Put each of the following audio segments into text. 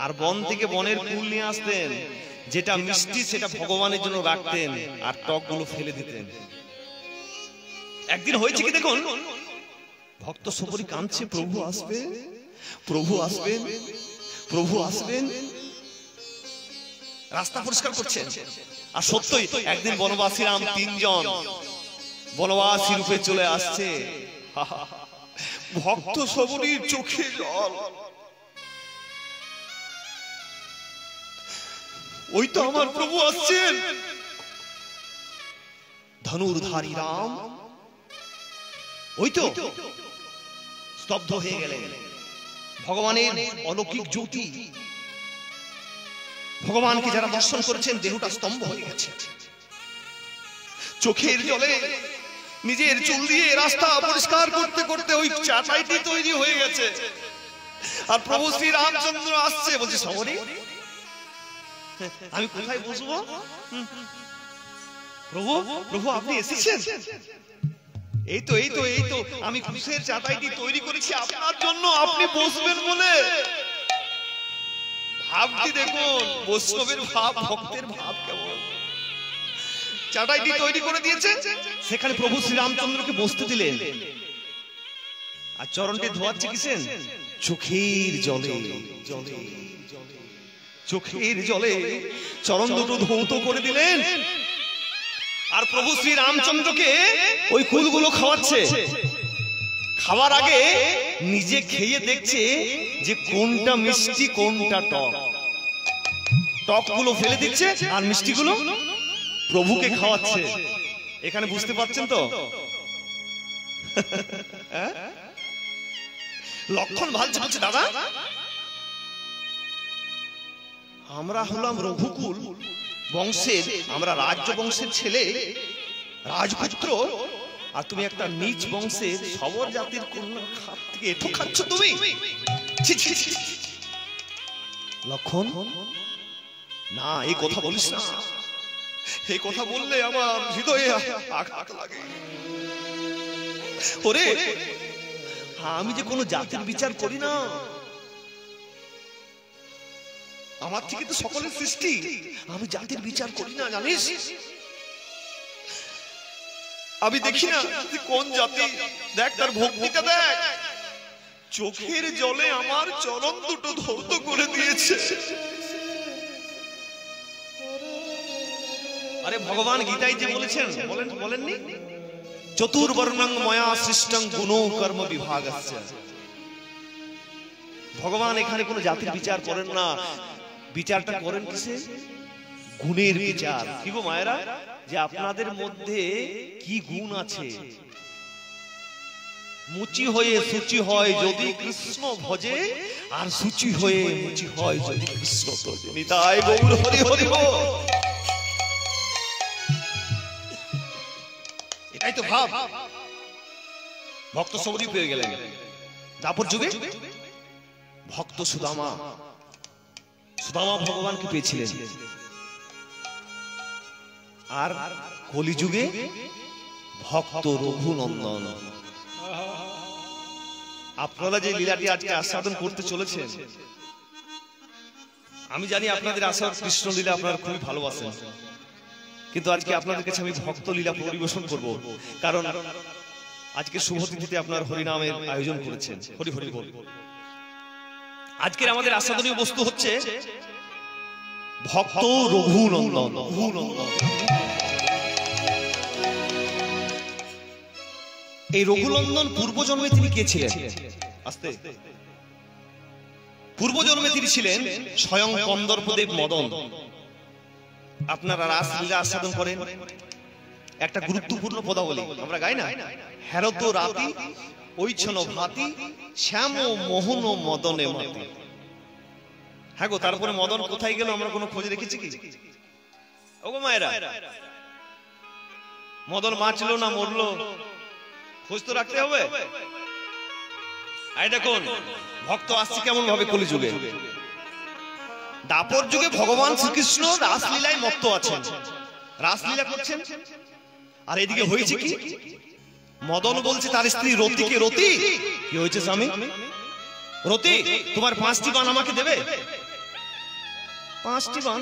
আর বন থেকে বনের ফুল নিয়ে আসতেন, যেটা মিষ্টি সেটা ভগবানের জন্য রাখতেন আর টকগুলো ফেলে দিতেন। একদিন হয়েছে কি দেখুন, ভক্ত সবরই কাঁদছে, প্রভু আসবে, প্রভু আসবেন, প্রভু আসবেন, রাস্তা পরিষ্কার করছেন। আর সত্যই একদিন বনবাসী রাম তিনজন বনবাসী রূপে চলে আসছে। ভক্ত সবরীর চোখে জল, ওই তো আমার প্রভু আসছেন। ধনুর্ধারী রাম ওই তো স্তব্ধ হয়ে গেলেন। ভগবানের অলৌকিক জ্যোতি, ভগবানকে যারা দর্শন করেছেন দেহটা স্তম্ভ হয়ে গেছে। চোখের জলে নিজের চুল দিয়ে রাস্তা পরিষ্কার করতে করতে ওই চাটাইটি তৈরি হয়ে গেছে। আর প্রভু শ্রী রামচন্দ্র আসছে, বলছে সবরী আমি কোথায় বসবো? প্রভু, প্রভু আপনি এসেছেন? এই তো এই তো এই তো আমি কুশের চাটাইটি তৈরি করেছি আপনার জন্য, আপনি বসবেন বলে। ভাবটি দেখুন, বৈষ্ণবের ভাব, ভক্তের ভাব কেমন। চাটাইটি তৈরি করে দিয়েছে, সেখানে প্রভু শ্রীরামচন্দ্রকে বসতে দিলেন। আর চরণটি ধোয়াচ্ছে কিসেন? চোখের জলে, জলে চোখের জলে চরণ দুটো ধৌত করে দিলেন। আর প্রভু শ্রী রামচন্দ্রকে ওই ফুলগুলো খাওয়াচ্ছে। খাওয়ার আগে নিজে খেয়ে দেখছে যে কোনটা মিষ্টি কোনটা টক। টকগুলো ফেলে দিচ্ছে আর মিষ্টিগুলো প্রভুকে খাওয়াচ্ছে। এখানে বুঝতে পারছেন তো লক্ষণ ভালো বলছে, দাদা আমরা হলাম রঘুকুল বংশের, আমরা রাজ্য বংশের ছেলে, রাজপুত্র, আর তুমি একটা নিচ বংশের সবর জাতির কন্যা, খাত থেকে এঠো খাচ্ছ তুমি। লক্ষণ না, এই কথা বলিস না, এই কথা বললে আমার হৃদয়ে আঘাত লাগে। ওরে আমি যে কোনো জাতির বিচার করি না, আমার থেকে তো সকলের সৃষ্টি, আমি জাতির বিচার করি না জানিস। আমি দেখি না কোন জাতি, দেখ তার ভক্তিটা দেখ, চোখের জলে আমার চরণ দুটো ধৌত করে দিয়েছে। আরে ভগবান গীতায় যে বলেছেন, বলেননি চতুর্বর্ণং ময়া সৃষ্টং গুণ কর্ম বিভাগস্য। ভগবান এখানে কোনো জাতির বিচার করেন না, বিচারটা করেন কিসে? গুণের বিচার। কি গো মায়েরা, যে আপনাদের মধ্যে কি গুণ আছে। মুচি হয়ে সূচি হয় যদি কৃষ্ণ ভজে, আর সূচি হয়ে মুচি হয় যদি কৃষ্ণ ভজে। নিতাই গৌর হরি হরি বল। এটাই তো ভাব। ভক্ত সবরী পেয়ে গেলেন। দাপর যুগে ভক্ত সুদামা, সুদামা ভগবানকে পেয়েছিলেন। আর কলিযুগে ভক্ত রঘুনন্দন। আপনারা যে লীলাটি আজকে আস্বাদন করতে চলেছেন, আমি জানি আপনাদের আশা কৃষ্ণ লীলা আপনারা খুবই ভালোবাসেন, কিন্তু আজকে আপনাদের কাছে আমি ভক্ত লীলা পরিবেশন করব, কারণ আজকে শুভতিথিতে আপনার হরিনামের আয়োজন করেছেন। হরি হরি বল। আজকের আমাদের আস্বাদনীয় বস্তু হচ্ছে ভক্ত রঘুনন্দন। এই রঘুনন্দন পূর্বজন্মে তিনি কে ছিলেন? আস্তে, পূর্বজন্মে তিনি ছিলেন স্বয়ং কন্দর্পদেব মদন। আপনারা রাসলীলা আস্বাদন করেন, একটা গুরুত্বপূর্ণ পদাবলী আমরা গাই না, হেরত রাতি ঐছন ভাতি শ্যাম মোহন মদনে মাতি। হ্যাঁ গো, তারপরে মদন কোথায় গেল আমরা কোনো খোঁজ রেখেছি কি? ওগো মায়েরা, মদন বাঁচলো না মরলো খোঁজ তো রাখতে হবে। এই দেখুন ভক্ত আসছে কেমন ভাবে কলিযুগে। দাপর যুগে ভগবান শ্রীকৃষ্ণ রাসলীলায় মত্ত আছেন, রাসলীলা করছেন। আর এদিকে হয়েছে কি, মদন বলছে তার স্ত্রী রতিকে, রতি কি হয়েছে স্বামী? রতি তোমার 5টি বাণ আমাকে দেবে। 5টি বাণ।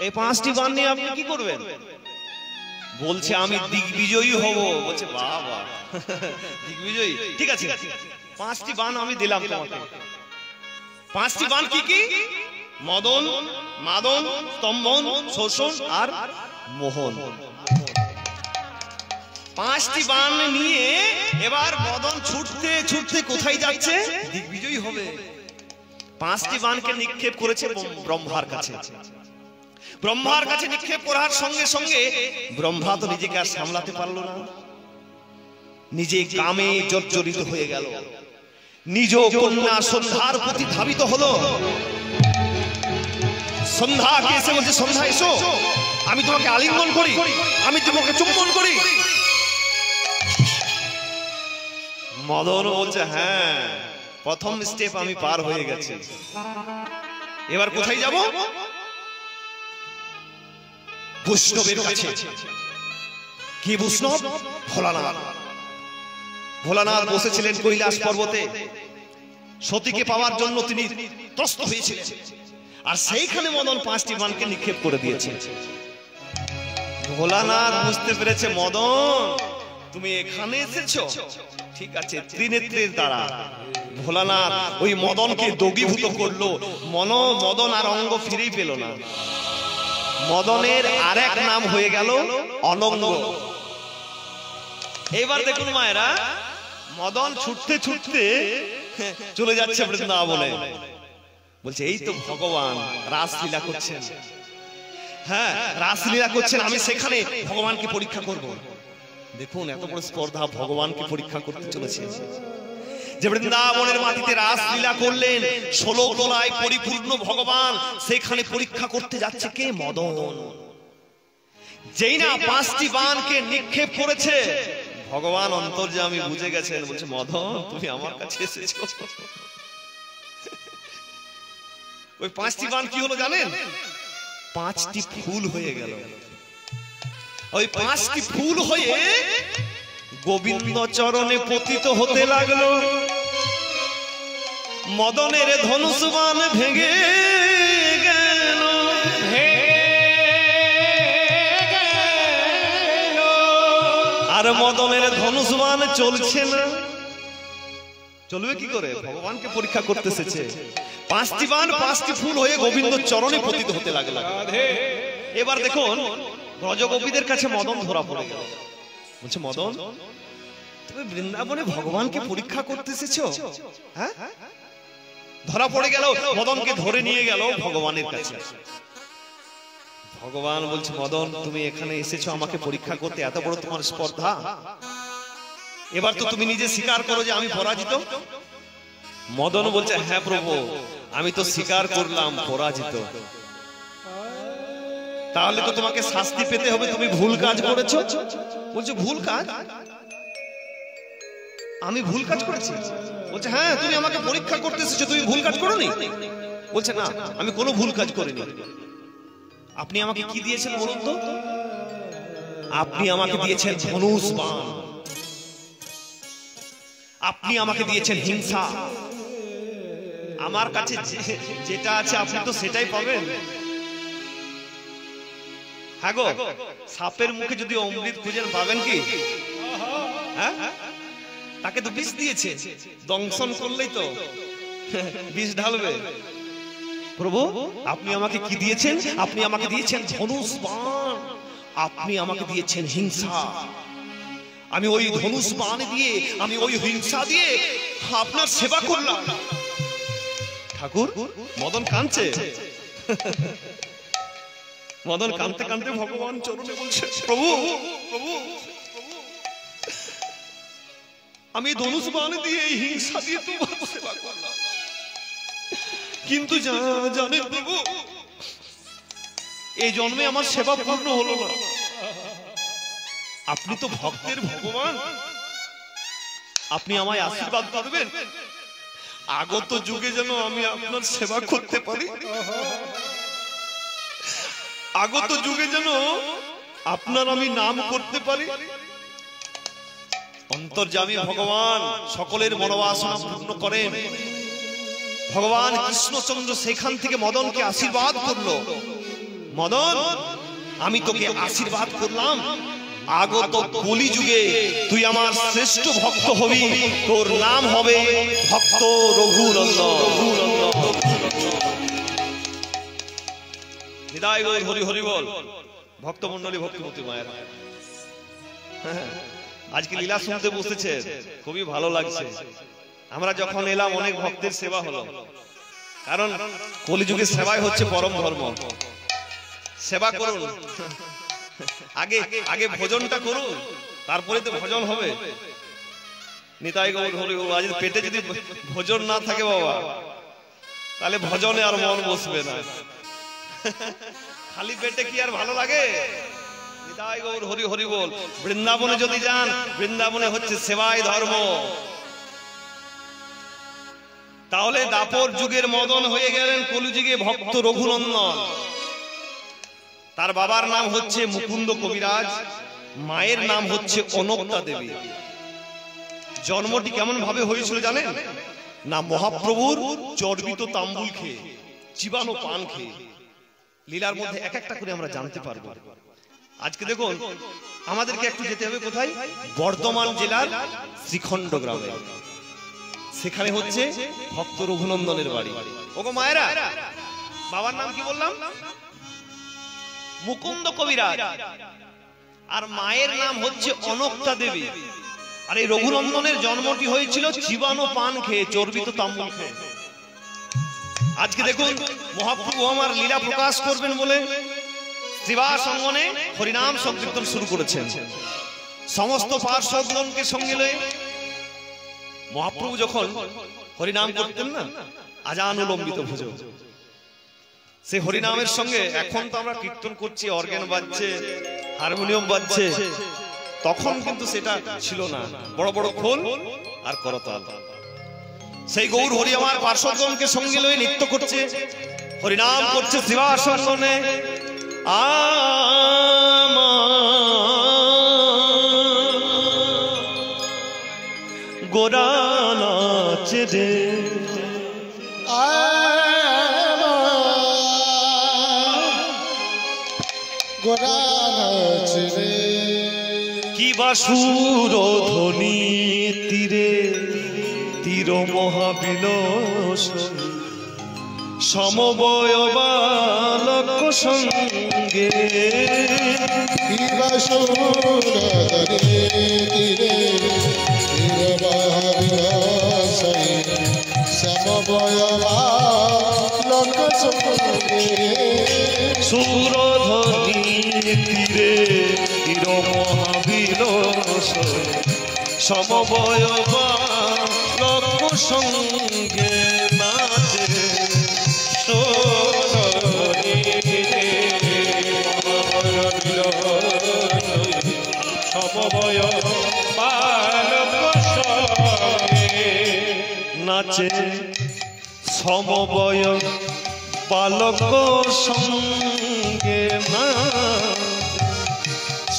এই 5টি বাণ নিয়ে আপনি কি করবেন? বলছে আমি দিগ্বিজয়ী হব। বলছে বাবা, দিগ্বিজয়ী, ঠিক আছে 5টি বাণ আমি দিলাম তোমাকে। 5টি বাণ কি কি? মদন, মাদন, স্তম্ভন, শোষণ আর মোহন। 5টি বাণ নিয়ে এবার মদন ছুটতে ছুটতে কোথায় যাচ্ছে? দিগ্বিজয়ী হবে। 5টি বাণকে নিক্ষেপ করেছে ব্রহ্মার কাছে। ব্রহ্মার কাছে নিক্ষেপ করার সঙ্গে সঙ্গে ব্রহ্মা তো নিজেকে আর সামলাতে পারলো না, নিজে কামে জর্জরিত হয়ে গেল। নিজ কন্যা সন্ধ্যার প্রতি ধাবিত হলো। সন্ধ্যাকে এসে বলছে, সন্ধ্যা এসো, আমি তোমাকে আলিঙ্গন করি, আমি তোমাকে চুম্বন করি। মদন বলছে হ্যাঁ, প্রথম স্টেপ আমি পার হয়ে গেছি, এবার কোথায় যাব? বৈষ্ণবের কাছে। কি বৈষ্ণব? ভোলানাথ। ভোলানাথ বসেছিলেন কৈলাস পর্বতে, সতীকে পাওয়ার জন্য তিনি ত্রস্ত হয়েছিলেন। আর সেইখানে মদন 5টি বাণকে নিক্ষেপ করে দিয়েছে। ভোলানাথ বুঝতে পেরেছে, মদন তুমি এখানে এসেছো, ঠিক আছে। ত্রিনেত্রের দ্বারা ভোলানাথ ওই মদনকে দগীভূত করলো। মদন আর অঙ্গ ফিরেই পেল না। মদনের আরেক নাম হয়ে গেল অনঙ্গ। এবার দেখুন মায়েরা, মদন ছুটতে ছুটতে চলে যাচ্ছে বৃন্দাবনে। বলছে এই তো ভগবান রাসলীলা করছেন। হ্যাঁ, রাসলীলা করছেন, আমি সেখানে ভগবানকে পরীক্ষা করব। দেখুন এত বড় স্পর্ধা, ভগবানকে পরীক্ষা করতে চলেছে। যে বৃন্দাবনের মাটিতে রাসলীলা করলেন, 16 তলায় পরিপূর্ণ ভগবান, সেখানে পরীক্ষা করতে যাচ্ছে কে? মদন। যেই না 5টি বাণকে নিক্ষেপ করেছে, ভগবান অন্তর্যামী বুঝে গেছেন। বলছে মদন তুমি আমার কাছে এসেছো। ওই 5টি বাণ কি হলো জানেন? 5টি ফুল হয়ে গেল। ওই 5টি ফুল হয়ে গোবিন্দ চরণে পতিত হতে লাগলো। মদনের ধনুষ বাণ ভেঙে গেল। আর মদনের ধনুষ বাণ চলছে না। চলবে কি করে? ভগবানকে পরীক্ষা করতে এসেছে। 5টি বাণ 5টি ফুল হয়ে গোবিন্দ চরণে পতিত হতে লাগলো। এবার দেখুন ব্রজগোপীদের কাছে মদন ধরা পড়ে গেল। বলছে মদন তুমি বৃন্দাবনে ভগবানকে পরীক্ষা করতে এসেছো? হ্যাঁ, ধরা পড়ে গেল। মদনকে ধরে নিয়ে গেল ভগবানের কাছে। ভগবান বলছে মদন তুমি এখানে এসেছো আমাকে পরীক্ষা করতে, এত বড় তোমার স্পর্ধা, এবার তো তুমি নিজে স্বীকার করো যে আমি পরাজিত। মদন বলছে হ্যাঁ প্রভু, আমি তো স্বীকার করলাম পরাজিত। তাহলে তো তোমাকে শাস্তি পেতে হবে, তুমি ভুল কাজ করেছো। বলছে ভুল কাজ? আমি ভুল কাজ করেছি? বলছে হ্যাঁ, তুমি আমাকে পরীক্ষা করতে এসেছো, তুমি ভুল কাজ করোনি? বলছে না, আমি কোনো ভুল কাজ করিনি। আপনি আমাকে কি দিয়েছেন বলুন তো? আপনি আমাকে দিয়েছেন ধনুষ বাণ, আপনি আমাকে দিয়েছেন হিংসা। আমার কাছে যেটা আছে আপনি তো সেটাই পাবেন। হ্যাঁ গো, সাপের মুখে যদি অমৃত খুঁজেন পাবেন কি? হ্যাঁ, তাকে তো বিষ দিয়েছে, দংশন করলেই তো বিষ ঢালবে। প্রভু আপনি আমাকে কি দিয়েছেন? আপনি আমাকে দিয়েছেন ধনুষ বাণ, আপনি আমাকে দিয়েছেন হিংসা। আমি ওই ধনুষ বাণ দিয়ে, আমি ওই হিংসা দিয়ে আপনার সেবা করলাম। ঠাকুর মদন কাঁদছে। মদন কাঁদতে কাঁদতে ভগবান চরণে বলছে প্রভু, প্রভু আমি ধনুষ বাণ দিয়ে, এই হিংসা দিয়ে তোমার সেবা করলাম, কিন্তু জানেন প্রভু এই জন্মে আমার সেবা পূর্ণ হলো না। আপনি তো ভক্তের ভগবান, আপনি আমায় আশীর্বাদ করবেন, আগত যুগে যেন আমি আপনার সেবা করতে পারি, আগত যুগে যেন আপনার আমি নাম করতে পারি। অন্তর্যামী ভগবান সকলের মনোবাসনা পূর্ণ করেন। ভগবান কৃষ্ণচন্দ্র সেখান থেকে মদনকে আশীর্বাদ করলো, মদন আমি তোকে আশীর্বাদ করলাম, আগত কলিযুগে তুই আমার শ্রেষ্ঠ ভক্ত হবি, তোর নাম হবে ভক্ত রঘুনন্দন। হৃদয় গৌর হরি হরি বল। ভক্তমন্ডলী, ভক্তিমতী মায়ের আজকে লীলা শুনতে বসেছে, খুবই ভালো লাগছে। আমরা যখন এলাম অনেক ভক্তের সেবা হলো, কারণ কলিযুগের সেবাই হচ্ছে পরম ধর্ম। সেবা করুন, আগে আগে ভোজনটা করুন, তারপরে তো ভজন হবে। নিতাই গৌর হরি বল। আজ পেটে যদি ভোজন না থাকে বাবা, তাহলে ভজনে আর মন বসবে না। খালি পেটে কি আর ভালো লাগে? নিতাই গৌর হরি হরি বল। বৃন্দাবনে যদি যান, বৃন্দাবনে হচ্ছে সেবাই ধর্ম। তাহলে দাপর যুগের মদন হয়ে গেলেন কলিযুগে ভক্ত রঘুনন্দন। তার বাবার নাম হচ্ছে মুকুন্দ কবিরাজ, মায়ের নাম হচ্ছে অনক্তা দেবী। জন্মটি কেমন ভাবে হয়েছিল জানেন না? মহাপ্রভুর চর্বিত তাম্বুল খেয়ে, চিবানো পান খেয়ে। লীলার মধ্যে এক একটা করে আমরা জানতে পারবো। আজকে দেখুন, আমাদেরকে একটু যেতে হবে কোথায়? বর্ধমান জেলার শ্রীখণ্ড গ্রামে। সেখানে হচ্ছে ভক্ত রঘুনন্দনের বাড়ি। ওগো মায়েরা, বাবার নাম কি বললাম? মুকুন্দ কবিরাজ, আর মায়ের নাম হচ্ছে অনক্তা দেবী। আর এই রঘুনন্দনের জন্মটি হয়েছিল চিবানো পান খেয়ে, চর্বিত তাম্বুল খেয়ে। আজকে দেখুন, মহাপ্রভু আমার লীলা প্রকাশ করবেন বলে শ্রীবাস অঙ্গনে হরিনাম সংকীর্তন শুরু করেছেন। সমস্ত পার্শ্বগণকে সঙ্গে লয়ে মহাপ্রভু যখন হরিনাম করতেন না, আজানুলম্বিত ভোজ, সে হরিনামের সঙ্গে এখন তো আমরা কীর্তন করছি, অর্গান বাজছে, হারমোনিয়াম বাজছে, তখন কিন্তু সেটা ছিল না। বড় বড় খোল আর করতাল। সেই গৌর হরি আমার পার্শ্বগণকে সঙ্গে লয়ে নৃত্য করছে, হরিনাম করছে শ্রীবাস অঙ্গনে। গোরা নাচে রে, গোরা নাচে রে, কি বাসুর ধ্বনি তীরে তীর মহাবিলস, সমবয় বালক সঙ্গে। কি বাসুর ধ্বনি তীরে তীর মহাবিলস, সমবয় বালক সঙ্গে। সুরধ্বনি তীরে তীর মহাবিলস, সমবয় বালক সঙ্গে নাচে। সমবয় বালক সঙ্গে নাচে, সমবয় বালক সঙ্গে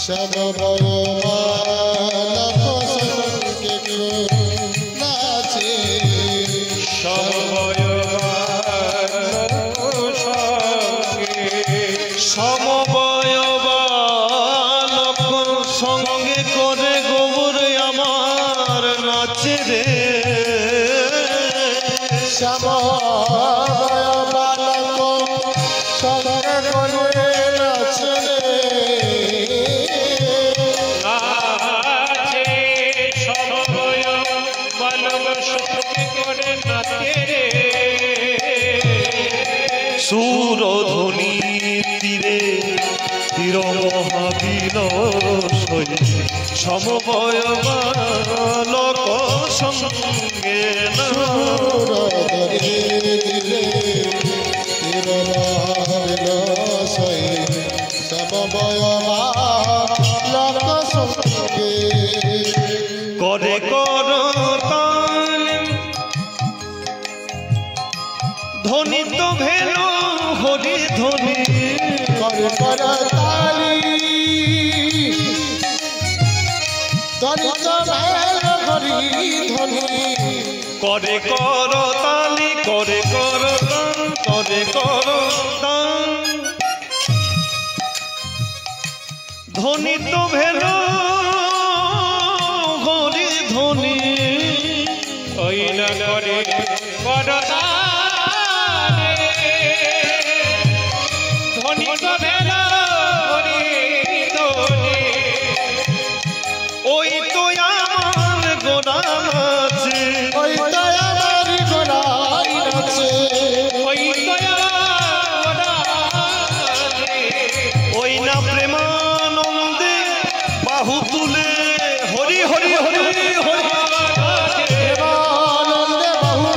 সমবয় বালক সঙ্গে নাচে। সমবয় সমবয় বালক সঙ্গে করে গোবর আমার নাচে রে। সমবয় বালক সঙ্গে করে নাচে রে, নাচে সমবয় বালক সঙ্গে করে নাচে রে। সুরধ্বনি তীরে তীর মহাবিলস, সমবয় বালক সঙ্গে সুরধ্বনি তীরে তীর মহাবিলস, সমবয় বালক সঙ্গে। করে করতাল ধ্বনি তো ভেল হরি ধ্বনি, করে করতালি ধ্বনি তো ভেল হরি ধ্বনি। করে করতালি করে করতাল করে করতাল ধ্বনি তো ভেল হরি ধ্বনি ওই না করে করতালি ধ্বনি তো ভেল হরি ধ্বনি ওই তো আমার গোলাম আছে ওই তো আমার গোড়াই আছে ওই তো আমার আছে ওই না প্রেমানন্দে বাহু তুলে হরি হরি হরি হরি প্রেমানন্দে বাহু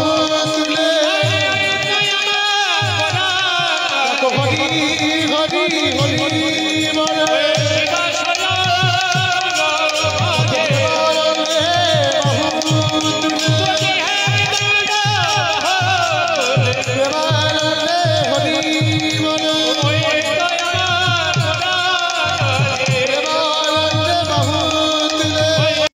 তুলে হরি হরি হরি বলে প্রেমানন্দে বাহু তুলে প্রেমানন্দে হরি বলে